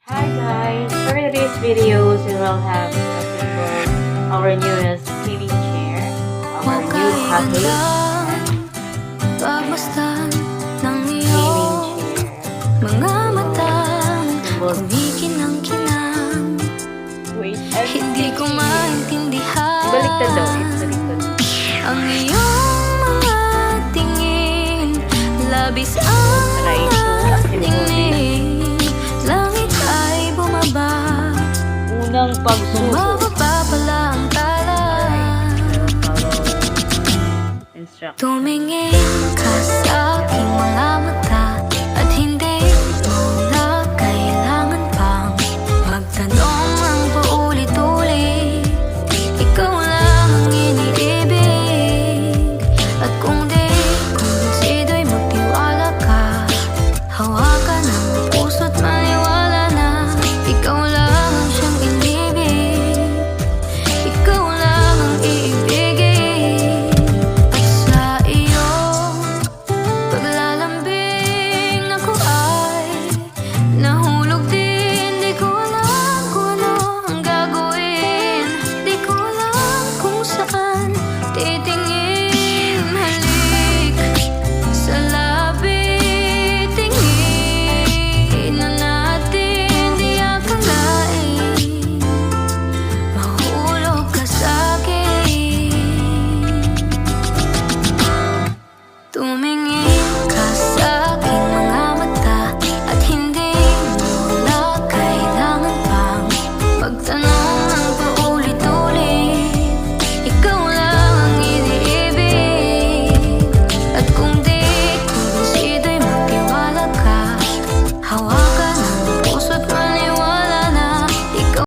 Hi guys! For today's videos, we will have our newest gaming chair, our new heheh pagmasdan ng gaming iyong chair. mga matang kumikinang-kinang. Wait, Hindi ko maintindihan baliktad daw. Baliktad. ang iyong mga tingin, labis ang Try to tingin. Langit ay bumaba, Unang pagsuso. bumababa pala ang tala. Instruction. Tumingin ka sa aking mga mata at hindi